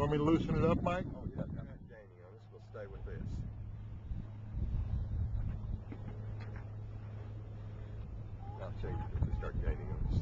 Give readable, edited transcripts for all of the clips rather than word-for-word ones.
Want me to loosen it up, Mike? Oh yeah, I'm not gaining on this. We'll stay with this. I'll change it if we start gaining on this.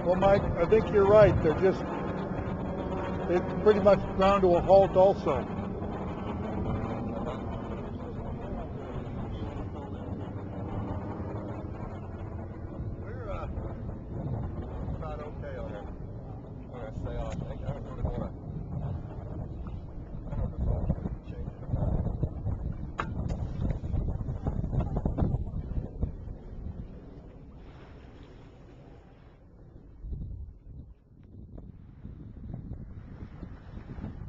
Well, Mike, I think you're right. They pretty much ground to a halt also. We're about okay on it. When I say off, I don't really want to. I don't know if I'll change it about.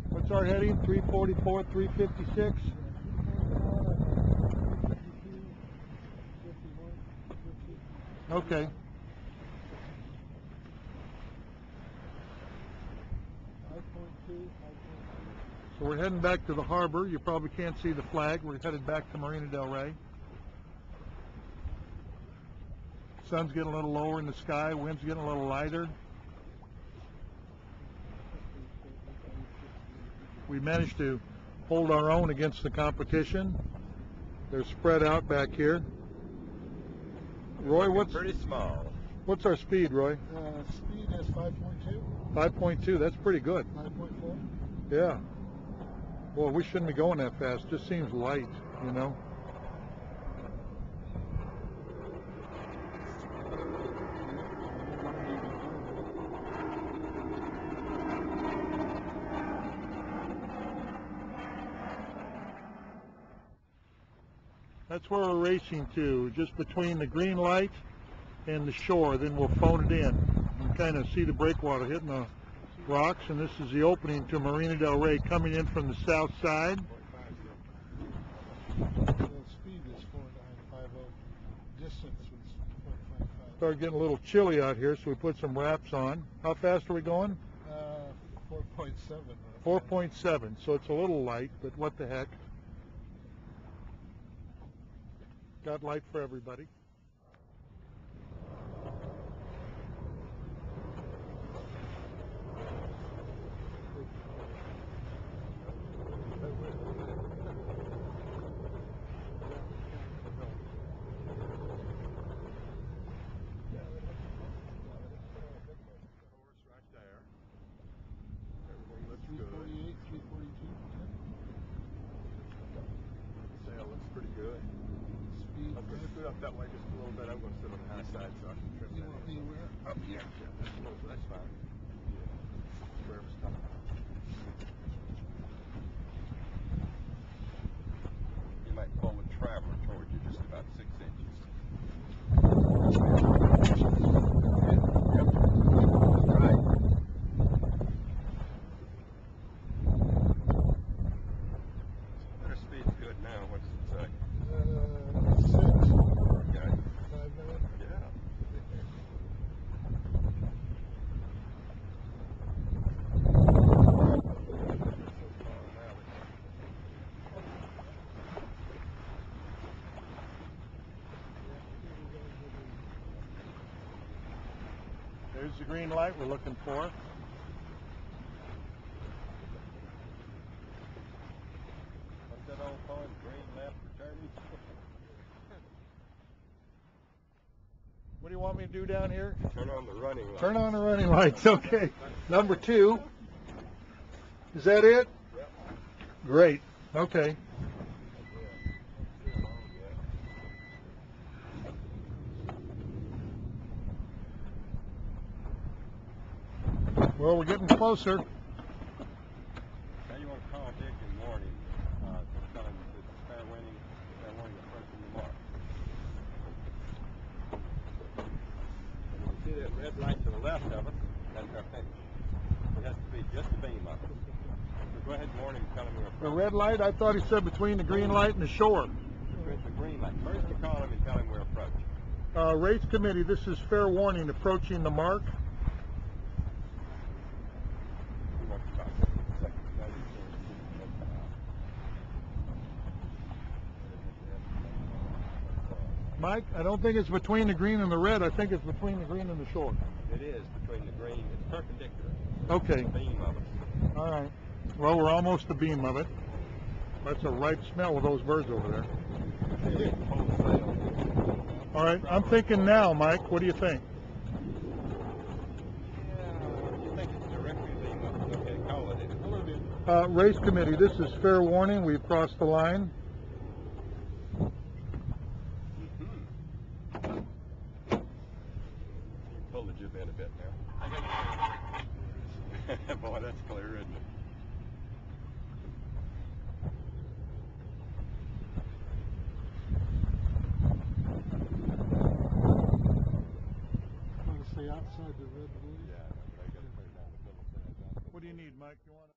What's our heading? 344, 356? Okay. So we're heading back to the harbor. You probably can't see the flag. We're headed back to Marina del Rey. Sun's getting a little lower in the sky. Wind's getting a little lighter. We managed to hold our own against the competition. They're spread out back here. Roy, Pretty small. What's our speed, Roy? Speed is 5.2. 5.2. That's pretty good. 5.4. Yeah. Well, we shouldn't be going that fast. Just seems light, you know. That's where we're racing to, just between the green light and the shore. Then we'll phone it in and kind of see the breakwater hitting the rocks. And this is the opening to Marina del Rey coming in from the south side. The speed is 4950. Distance was 0.55. Started getting a little chilly out here, so we put some wraps on. How fast are we going? 4.7. 4.7, so it's a little light, but what the heck. Got light for everybody. Up that way just a little bit. I'm going to sit on the high side so I can trim that. You want me where? Up here. That's fine. Yeah. Wherever's coming. You might pull the traveler towards you just about 6 inches. Yep. Right. Their speed's good now. What does it say? 6. Okay. 5 minutes. Yeah. There's the green light we're looking for. What's that old poem? Green left returning? What do you want me to do down here? Turn on the running lights. Turn on the running lights. Okay. Number 2. Is that it? Yep. Great. Okay. Well, we're getting closer. west of us. That's our finish. It has to be just a beam of it. So go ahead and warn him and tell him we're The approaching. red light, I thought he said between the green light and the shore. Between the green light. First you call him and tell him we're approaching. Race committee, this is fair warning approaching the mark. We want you about 15 seconds. Mike, I don't think it's between the green and the red. I think it's between the green and the shore. It is between the green. It's perpendicular. Okay. It's a beam of it. All right. Well, we're almost the beam of it. That's a ripe smell with those birds over there. Full sail. All right. I'm thinking now, Mike. What do you think? Yeah, you think it's directly beam of it. Okay, call it in. Race committee, this is fair warning. We've crossed the line. Pull the jib in a bit now. Boy, that's clear, isn't it? Want to stay outside the red buoy? Yeah, I got to clear down the middle. What do you need, Mike? You want